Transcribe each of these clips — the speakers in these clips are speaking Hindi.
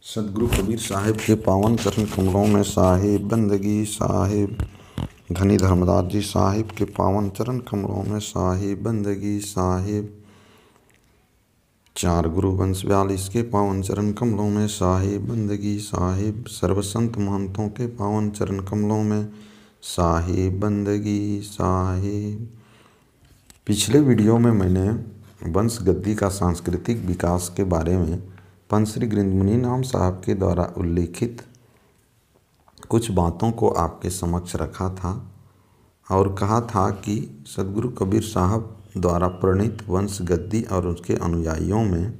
सदगुरु कबीर साहिब के पावन चरण कमलों में साहिब बंदगी साहिब। धनी धर्मदास जी साहिब के पावन चरण कमलों में साहिब बंदगी साहिब। चार गुरु वंश 42 के पावन चरण कमलों में साहिब बंदगी साहिब। सर्व संत महंतों के पावन चरण कमलों में साहिब बंदगी साहिब। पिछले वीडियो में मैंने वंश गद्दी का सांस्कृतिक विकास के बारे में पंत श्री गृंदमुनि नाम साहब के द्वारा उल्लेखित कुछ बातों को आपके समक्ष रखा था और कहा था कि सदगुरु कबीर साहब द्वारा प्रणीत वंश गद्दी और उसके अनुयायियों में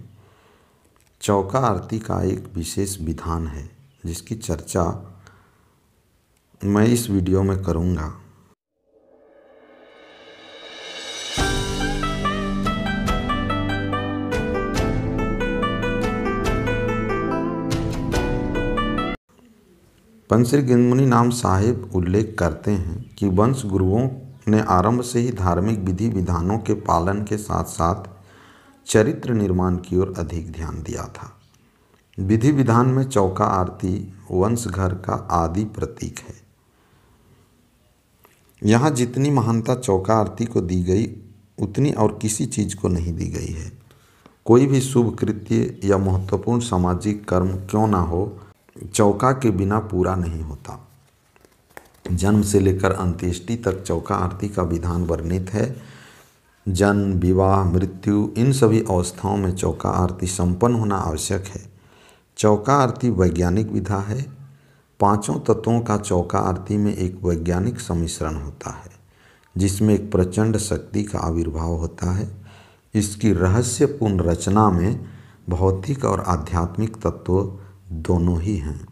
चौका आरती का एक विशेष विधान है, जिसकी चर्चा मैं इस वीडियो में करूँगा। पंत श्री गृंदमुनि नाम साहिब उल्लेख करते हैं कि वंश गुरुओं ने आरंभ से ही धार्मिक विधि विधानों के पालन के साथ साथ चरित्र निर्माण की ओर अधिक ध्यान दिया था। विधि विधान में चौका आरती वंश घर का आदि प्रतीक है। यहाँ जितनी महानता चौका आरती को दी गई उतनी और किसी चीज़ को नहीं दी गई है। कोई भी शुभ कृत्य या महत्वपूर्ण सामाजिक कर्म क्यों ना हो, चौका के बिना पूरा नहीं होता। जन्म से लेकर अंत्येष्टि तक चौका आरती का विधान वर्णित है। जन्म, विवाह, मृत्यु इन सभी अवस्थाओं में चौका आरती संपन्न होना आवश्यक है। चौका आरती वैज्ञानिक विधा है। पांचों तत्वों का चौका आरती में एक वैज्ञानिक सम्मिश्रण होता है, जिसमें एक प्रचंड शक्ति का आविर्भाव होता है। इसकी रहस्यपूर्ण रचना में भौतिक और आध्यात्मिक तत्व दोनों ही हैं।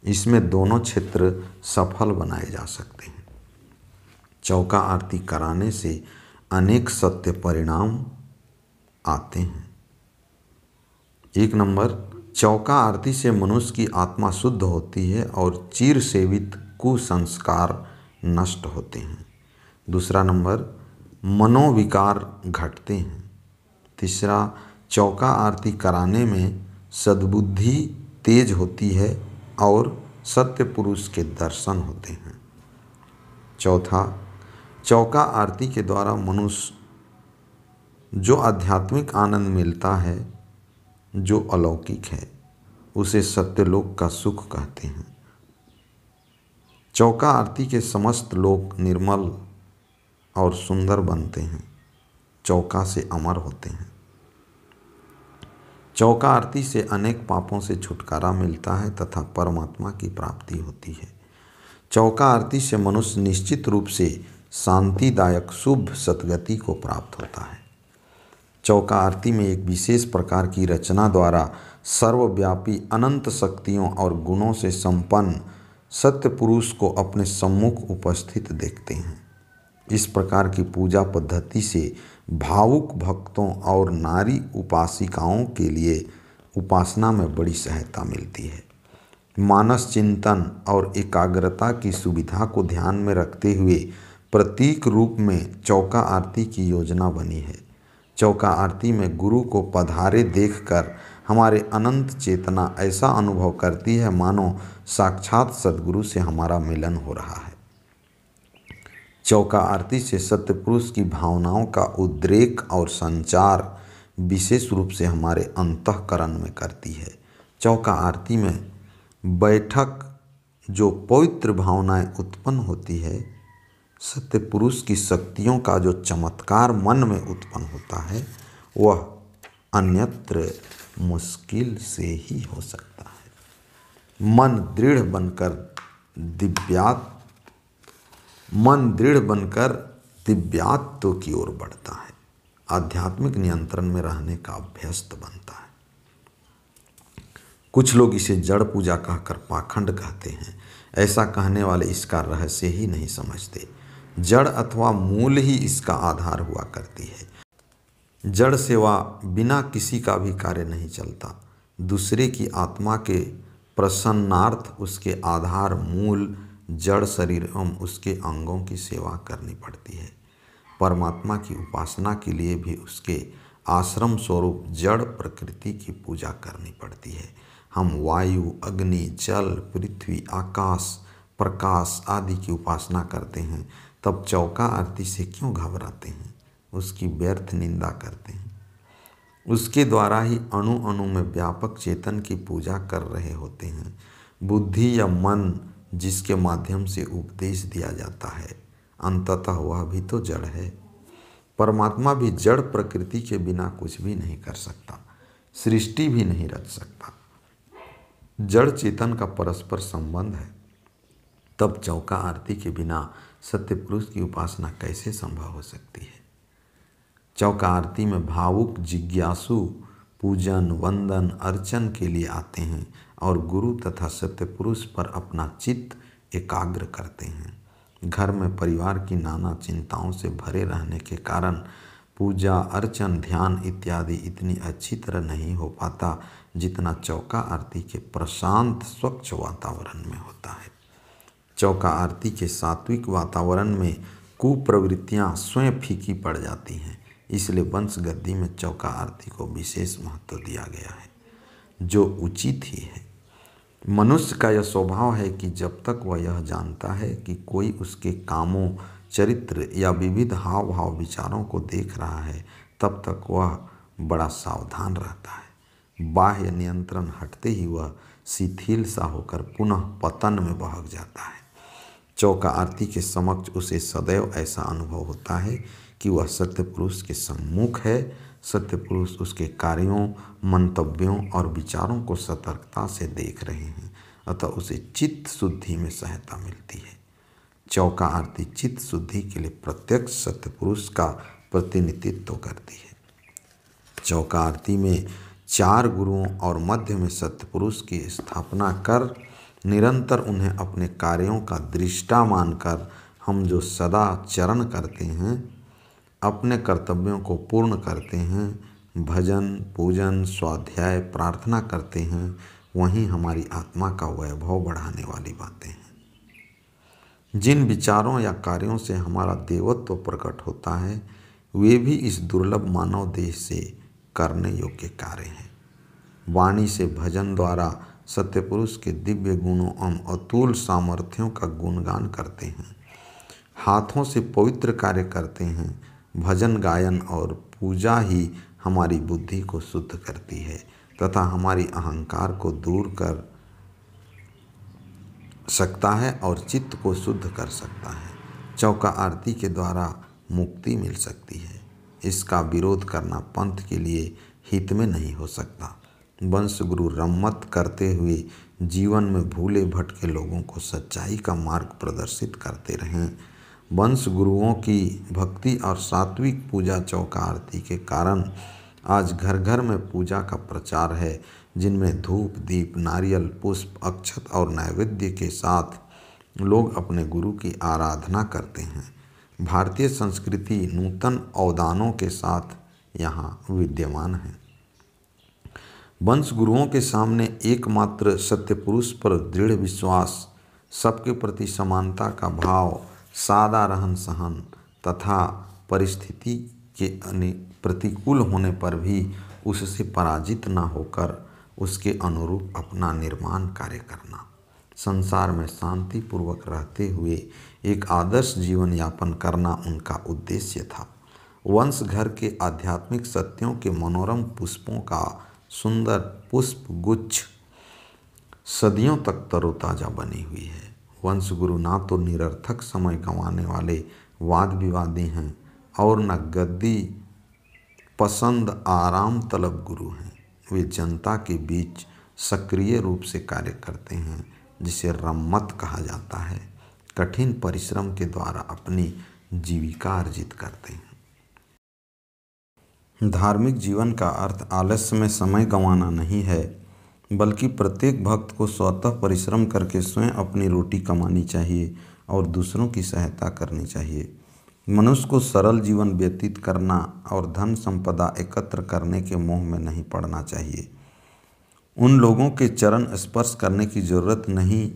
इसमें दोनों क्षेत्र सफल बनाए जा सकते हैं। चौका आरती कराने से अनेक सत्य परिणाम आते हैं। 1 नंबर, चौका आरती से मनुष्य की आत्मा शुद्ध होती है और चिर सेवित कुसंस्कार नष्ट होते हैं। 2 नंबर, मनोविकार घटते हैं। 3, चौका आरती कराने में सद्बुद्धि तेज होती है और सत्य पुरुष के दर्शन होते हैं। 4, चौका आरती के द्वारा मनुष्य जो आध्यात्मिक आनंद मिलता है, जो अलौकिक है, उसे सत्यलोक का सुख कहते हैं। चौका आरती के समस्त लोक निर्मल और सुंदर बनते हैं, चौका से अमर होते हैं। चौका आरती से अनेक पापों से छुटकारा मिलता है तथा परमात्मा की प्राप्ति होती है। चौका आरती से मनुष्य निश्चित रूप से शांतिदायक शुभ सद्गति को प्राप्त होता है। चौका आरती में एक विशेष प्रकार की रचना द्वारा सर्वव्यापी अनंत शक्तियों और गुणों से संपन्न सत्य पुरुष को अपने सम्मुख उपस्थित देखते हैं। इस प्रकार की पूजा पद्धति से भावुक भक्तों और नारी उपासिकाओं के लिए उपासना में बड़ी सहायता मिलती है। मानस चिंतन और एकाग्रता की सुविधा को ध्यान में रखते हुए प्रतीक रूप में चौका आरती की योजना बनी है। चौका आरती में गुरु को पधारे देखकर हमारे अनंत चेतना ऐसा अनुभव करती है मानो साक्षात सद्गुरु से हमारा मिलन हो रहा है। चौका आरती से सत्य पुरुष की भावनाओं का उद्रेक और संचार विशेष रूप से हमारे अंतःकरण में करती है। चौका आरती में बैठक जो पवित्र भावनाएं उत्पन्न होती है, सत्य पुरुष की शक्तियों का जो चमत्कार मन में उत्पन्न होता है, वह अन्यत्र मुश्किल से ही हो सकता है। मन दृढ़ बनकर दिव्यात्व की ओर बढ़ता है, आध्यात्मिक नियंत्रण में रहने का अभ्यस्त बनता है। कुछ लोग इसे जड़ पूजा कहकर पाखंड कहते हैं। ऐसा कहने वाले इसका रहस्य ही नहीं समझते। जड़ अथवा मूल ही इसका आधार हुआ करती है। जड़ सेवा बिना किसी का भी कार्य नहीं चलता। दूसरे की आत्मा के प्रसन्नार्थ उसके आधार मूल जड़ शरीर एवं उसके अंगों की सेवा करनी पड़ती है। परमात्मा की उपासना के लिए भी उसके आश्रम स्वरूप जड़ प्रकृति की पूजा करनी पड़ती है। हम वायु, अग्नि, जल, पृथ्वी, आकाश, प्रकाश आदि की उपासना करते हैं, तब चौका आरती से क्यों घबराते हैं, उसकी व्यर्थ निंदा करते हैं। उसके द्वारा ही अणु अणु में व्यापक चेतन की पूजा कर रहे होते हैं। बुद्धि या मन जिसके माध्यम से उपदेश दिया जाता है, अंततः वह भी तो जड़ है। परमात्मा भी जड़ प्रकृति के बिना कुछ भी नहीं कर सकता, सृष्टि भी नहीं रच सकता। जड़ चेतन का परस्पर संबंध है। तब चौका आरती के बिना सत्य पुरुष की उपासना कैसे संभव हो सकती है। चौका आरती में भावुक जिज्ञासु पूजन, वंदन, अर्चन के लिए आते हैं और गुरु तथा सत्य पुरुष पर अपना चित्त एकाग्र करते हैं। घर में परिवार की नाना चिंताओं से भरे रहने के कारण पूजा, अर्चन, ध्यान इत्यादि इतनी अच्छी तरह नहीं हो पाता जितना चौका आरती के प्रशांत स्वच्छ वातावरण में होता है। चौका आरती के सात्विक वातावरण में कुप्रवृत्तियाँ स्वयं फीकी पड़ जाती हैं, इसलिए वंश गद्दी में चौका आरती को विशेष महत्व दिया गया है, जो उचित ही है। मनुष्य का यह स्वभाव है कि जब तक वह यह जानता है कि कोई उसके कामों, चरित्र या विविध हाव भाव विचारों को देख रहा है, तब तक वह बड़ा सावधान रहता है। बाह्य नियंत्रण हटते ही वह शिथिल सा होकर पुनः पतन में बहक जाता है। चौका आरती के समक्ष उसे सदैव ऐसा अनुभव होता है कि वह सत्य पुरुष के सम्मुख है। सत्य पुरुष उसके कार्यों, मंतव्यों और विचारों को सतर्कता से देख रहे हैं, अतः उसे चित्त शुद्धि में सहायता मिलती है। चौका आरती चित्त शुद्धि के लिए प्रत्यक्ष सत्य पुरुष का प्रतिनिधित्व करती है। चौका आरती में 4 गुरुओं और मध्य में सत्य पुरुष की स्थापना कर निरंतर उन्हें अपने कार्यों का दृष्टा मानकर हम जो सदा चरण करते हैं, अपने कर्तव्यों को पूर्ण करते हैं, भजन, पूजन, स्वाध्याय, प्रार्थना करते हैं, वहीं हमारी आत्मा का वैभव बढ़ाने वाली बातें हैं। जिन विचारों या कार्यों से हमारा देवत्व प्रकट होता है, वे भी इस दुर्लभ मानव देह से करने योग्य कार्य हैं। वाणी से भजन द्वारा सत्य पुरुष के दिव्य गुणों एवं अतुल सामर्थ्यों का गुणगान करते हैं। हाथों से पवित्र कार्य करते हैं। भजन, गायन और पूजा ही हमारी बुद्धि को शुद्ध करती है तथा हमारी अहंकार को दूर कर सकता है और चित्त को शुद्ध कर सकता है। चौका आरती के द्वारा मुक्ति मिल सकती है। इसका विरोध करना पंथ के लिए हित में नहीं हो सकता। वंश गुरु रम्मत करते हुए जीवन में भूले भटके लोगों को सच्चाई का मार्ग प्रदर्शित करते रहें। वंश गुरुओं की भक्ति और सात्विक पूजा चौका आरती के कारण आज घर घर में पूजा का प्रचार है, जिनमें धूप, दीप, नारियल, पुष्प, अक्षत और नैवेद्य के साथ लोग अपने गुरु की आराधना करते हैं। भारतीय संस्कृति नूतन अवदानों के साथ यहाँ विद्यमान है। वंश गुरुओं के सामने एकमात्र सत्य पुरुष पर दृढ़ विश्वास, सबके प्रति समानता का भाव, सादा रहन सहन तथा परिस्थिति के प्रतिकूल होने पर भी उससे पराजित न होकर उसके अनुरूप अपना निर्माण कार्य करना, संसार में शांति पूर्वक रहते हुए एक आदर्श जीवन यापन करना उनका उद्देश्य था। वंश घर के आध्यात्मिक सत्यों के मनोरम पुष्पों का सुंदर पुष्प गुच्छ सदियों तक तरोताजा बनी हुई है। वंश गुरु ना तो निरर्थक समय गंवाने वाले वाद विवादी हैं और न गद्दी पसंद आराम तलब गुरु हैं। वे जनता के बीच सक्रिय रूप से कार्य करते हैं, जिसे रम्मत कहा जाता है। कठिन परिश्रम के द्वारा अपनी जीविका अर्जित करते हैं। धार्मिक जीवन का अर्थ आलस्य में समय गंवाना नहीं है, बल्कि प्रत्येक भक्त को स्वतः परिश्रम करके स्वयं अपनी रोटी कमानी चाहिए और दूसरों की सहायता करनी चाहिए। मनुष्य को सरल जीवन व्यतीत करना और धन संपदा एकत्र करने के मोह में नहीं पड़ना चाहिए। उन लोगों के चरण स्पर्श करने की जरूरत नहीं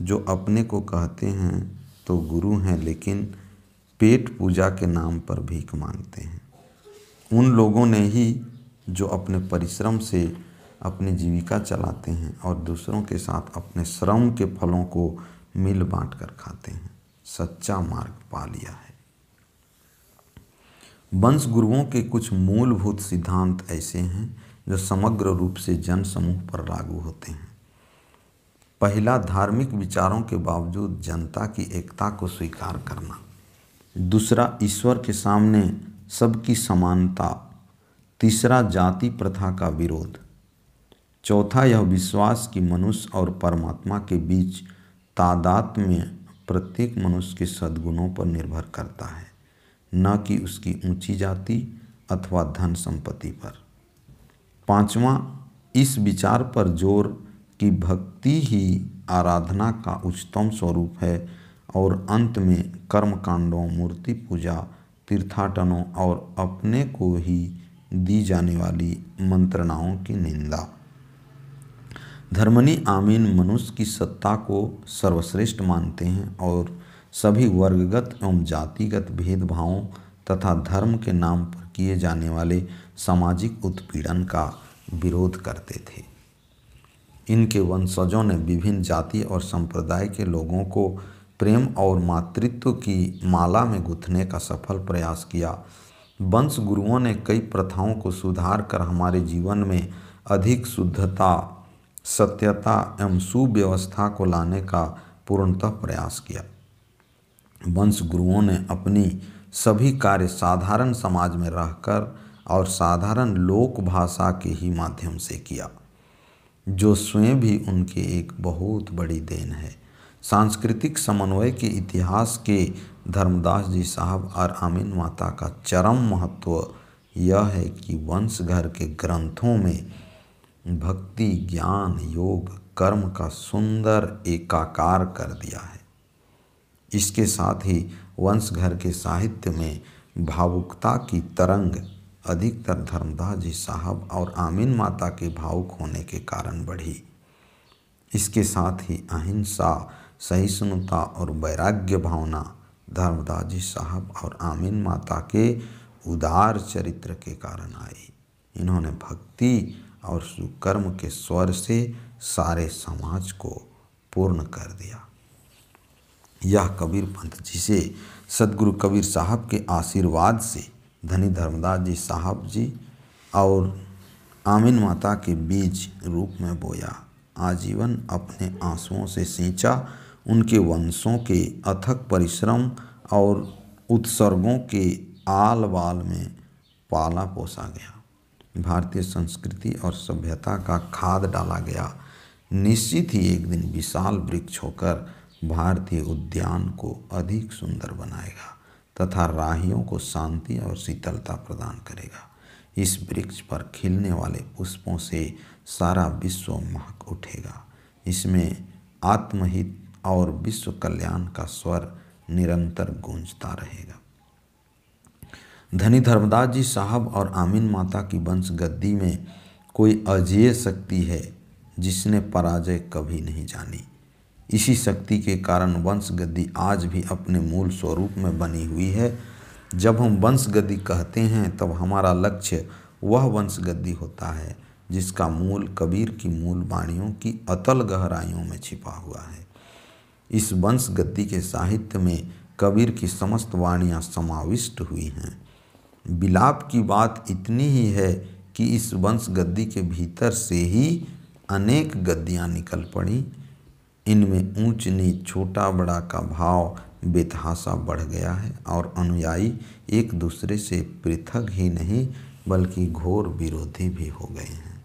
जो अपने को कहते हैं तो गुरु हैं, लेकिन पेट पूजा के नाम पर भीख मांगते हैं। उन लोगों ने ही जो अपने परिश्रम से अपनी जीविका चलाते हैं और दूसरों के साथ अपने श्रम के फलों को मिल बांट कर खाते हैं, सच्चा मार्ग पा लिया है। वंश गुरुओं के कुछ मूलभूत सिद्धांत ऐसे हैं जो समग्र रूप से जन समूह पर लागू होते हैं। पहला, धार्मिक विचारों के बावजूद जनता की एकता को स्वीकार करना। दूसरा, ईश्वर के सामने सबकी समानता। तीसरा, जाति प्रथा का विरोध। चौथा, यह विश्वास कि मनुष्य और परमात्मा के बीच तादात्म्य प्रत्येक मनुष्य के सद्गुणों पर निर्भर करता है, न कि उसकी ऊंची जाति अथवा धन संपत्ति पर। पांचवा, इस विचार पर जोर कि भक्ति ही आराधना का उच्चतम स्वरूप है। और अंत में कर्मकांडों, मूर्ति पूजा, तीर्थाटनों और अपने को ही दी जाने वाली मंत्रणाओं की निंदा। धर्मनी आमीन मनुष्य की सत्ता को सर्वश्रेष्ठ मानते हैं और सभी वर्गगत एवं जातिगत भेदभावों तथा धर्म के नाम पर किए जाने वाले सामाजिक उत्पीड़न का विरोध करते थे। इनके वंशजों ने विभिन्न जाति और संप्रदाय के लोगों को प्रेम और मातृत्व की माला में गूंथने का सफल प्रयास किया। वंश गुरुओं ने कई प्रथाओं को सुधार कर हमारे जीवन में अधिक शुद्धता, सत्यता एवं सुव्यवस्था को लाने का पूर्णतः प्रयास किया। वंश गुरुओं ने अपनी सभी कार्य साधारण समाज में रहकर और साधारण लोक भाषा के ही माध्यम से किया, जो स्वयं भी उनके एक बहुत बड़ी देन है। सांस्कृतिक समन्वय के इतिहास के धर्मदास जी साहब और आमीन माता का चरम महत्व यह है कि वंश घर के ग्रंथों में भक्ति, ज्ञान, योग, कर्म का सुंदर एकाकार कर दिया है। इसके साथ ही वंश घर के साहित्य में भावुकता की तरंग अधिकतर धर्मदास जी साहब और आमीन माता के भावुक होने के कारण बढ़ी। इसके साथ ही अहिंसा, सहिष्णुता और वैराग्य भावना धर्मदास जी साहब और आमीन माता के उदार चरित्र के कारण आई। इन्होंने भक्ति और सुकर्म के स्वर से सारे समाज को पूर्ण कर दिया। यह कबीर पंथ जिसे सदगुरु कबीर साहब के आशीर्वाद से धनी धर्मदास जी साहब जी और आमीन माता के बीज रूप में बोया, आजीवन अपने आंसुओं से सींचा, उनके वंशों के अथक परिश्रम और उत्सर्गों के आल बाल में पाला पोसा गया। भारतीय संस्कृति और सभ्यता का खाद डाला गया। निश्चित ही एक दिन विशाल वृक्ष होकर भारतीय उद्यान को अधिक सुंदर बनाएगा तथा राहियों को शांति और शीतलता प्रदान करेगा। इस वृक्ष पर खिलने वाले पुष्पों से सारा विश्व महक उठेगा। इसमें आत्महित और विश्व कल्याण का स्वर निरंतर गूंजता रहेगा। धनी धर्मदास जी साहब और आमीन माता की वंश गद्दी में कोई अजेय शक्ति है जिसने पराजय कभी नहीं जानी। इसी शक्ति के कारण वंश गद्दी आज भी अपने मूल स्वरूप में बनी हुई है। जब हम वंश गद्दी कहते हैं तब हमारा लक्ष्य वह वंश गद्दी होता है जिसका मूल कबीर की मूल वाणियों की अतल गहराइयों में छिपा हुआ है। इस वंश गद्दी के साहित्य में कबीर की समस्त वाणियाँ समाविष्ट हुई हैं। विलाप की बात इतनी ही है कि इस वंश गद्दी के भीतर से ही अनेक गद्दियाँ निकल पड़ी। इनमें ऊंच नीच, छोटा बड़ा का भाव बेतहाशा बढ़ गया है और अनुयायी एक दूसरे से पृथक ही नहीं बल्कि घोर विरोधी भी हो गए हैं।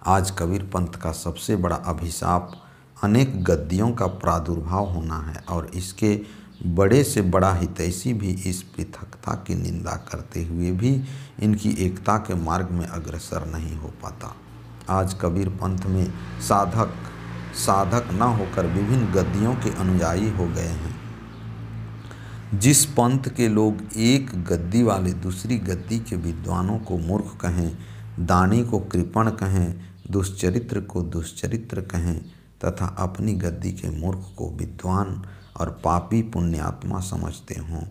आज कबीर पंथ का सबसे बड़ा अभिशाप अनेक गद्दियों का प्रादुर्भाव होना है और इसके बड़े से बड़ा हितैषी भी इस पृथकता की निंदा करते हुए भी इनकी एकता के मार्ग में अग्रसर नहीं हो पाता। आज कबीर पंथ में साधक न होकर विभिन्न गद्दियों के अनुयायी हो गए हैं। जिस पंथ के लोग एक गद्दी वाले दूसरी गद्दी के विद्वानों को मूर्ख कहें, दानी को कृपण कहें, दुष्चरित्र को दुष्चरित्र कहें तथा अपनी गद्दी के मूर्ख को विद्वान और पापी पुण्यात्मा समझते हों,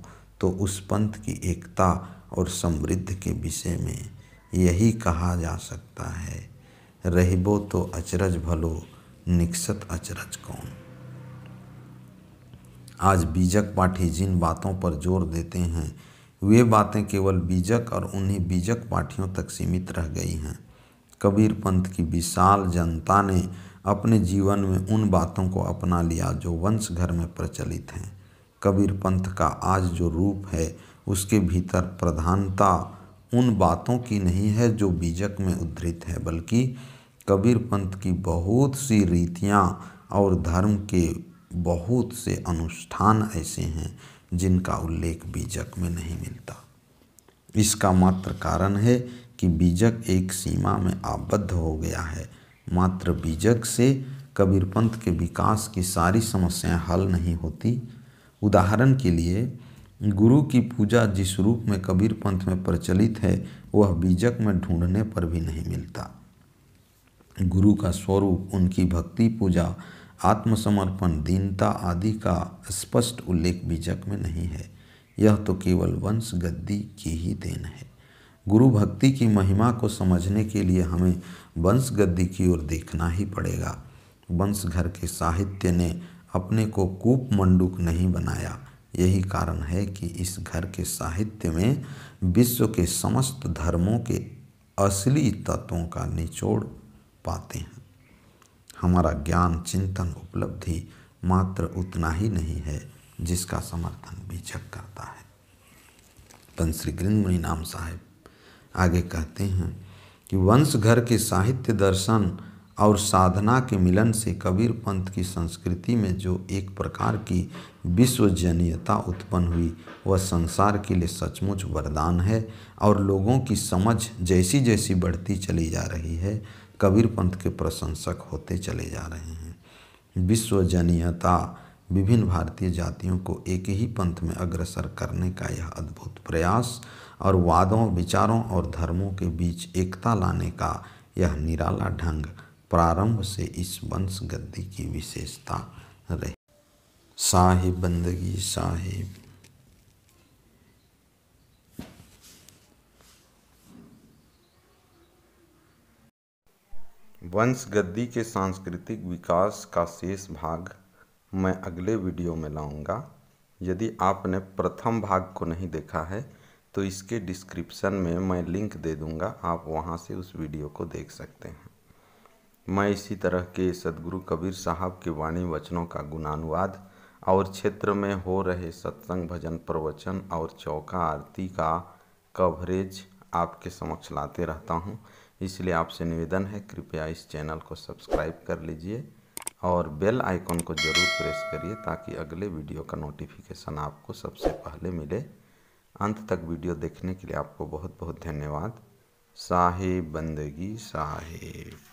तो उस पंथ की एकता और समृद्धि के विषय में यही कहा जा सकता है, रहिबो तो अचरज भलो, निकसत अचरज कौन। आज बीजक पाठी जिन बातों पर जोर देते हैं वे बातें केवल बीजक और उन्हीं बीजक पाठियों तक सीमित रह गई हैं। कबीर पंथ की विशाल जनता ने अपने जीवन में उन बातों को अपना लिया जो वंश घर में प्रचलित हैं। कबीर पंथ का आज जो रूप है उसके भीतर प्रधानता उन बातों की नहीं है जो बीजक में उद्धृत है, बल्कि कबीर पंथ की बहुत सी रीतियाँ और धर्म के बहुत से अनुष्ठान ऐसे हैं जिनका उल्लेख बीजक में नहीं मिलता। इसका मात्र कारण है कि बीजक एक सीमा में आबद्ध हो गया है। मात्र बीजक से कबीर पंथ के विकास की सारी समस्याएं हल नहीं होती। उदाहरण के लिए गुरु की पूजा जिस रूप में कबीर पंथ में प्रचलित है वह बीजक में ढूंढने पर भी नहीं मिलता। गुरु का स्वरूप, उनकी भक्ति पूजा, आत्मसमर्पण, दीनता आदि का स्पष्ट उल्लेख बीजक में नहीं है। यह तो केवल वंश गद्दी की ही देन है। गुरु भक्ति की महिमा को समझने के लिए हमें वंश गद्दी की ओर देखना ही पड़ेगा। वंश घर के साहित्य ने अपने को कूप मंडूक नहीं बनाया। यही कारण है कि इस घर के साहित्य में विश्व के समस्त धर्मों के असली तत्वों का निचोड़ पाते हैं। हमारा ज्ञान, चिंतन, उपलब्धि मात्र उतना ही नहीं है जिसका समर्थन बीजक करता है। पंश्री गृंद मुनि नाम साहेब आगे कहते हैं कि वंश घर के साहित्य, दर्शन और साधना के मिलन से कबीर पंथ की संस्कृति में जो एक प्रकार की विश्वजनीयता उत्पन्न हुई वह संसार के लिए सचमुच वरदान है। और लोगों की समझ जैसी जैसी बढ़ती चली जा रही है कबीर पंथ के प्रशंसक होते चले जा रहे हैं। विश्वजनीयता विभिन्न भारतीय जातियों को एक ही पंथ में अग्रसर करने का यह अद्भुत प्रयास और वादों, विचारों और धर्मों के बीच एकता लाने का यह निराला ढंग प्रारंभ से इस वंश गद्दी की विशेषता रही। साहिब बंदगी साहिब। वंश गद्दी के सांस्कृतिक विकास का शेष भाग मैं अगले वीडियो में लाऊंगा। यदि आपने प्रथम भाग को नहीं देखा है तो इसके डिस्क्रिप्शन में मैं लिंक दे दूंगा, आप वहां से उस वीडियो को देख सकते हैं। मैं इसी तरह के सदगुरु कबीर साहब के वाणी वचनों का गुणानुवाद और क्षेत्र में हो रहे सत्संग, भजन, प्रवचन और चौका आरती का कवरेज आपके समक्ष लाते रहता हूं। इसलिए आपसे निवेदन है, कृपया इस चैनल को सब्सक्राइब कर लीजिए और बेल आइकन को ज़रूर प्रेस करिए ताकि अगले वीडियो का नोटिफिकेशन आपको सबसे पहले मिले। अंत तक वीडियो देखने के लिए आपको बहुत बहुत धन्यवाद। साहिब बंदगी साहिब।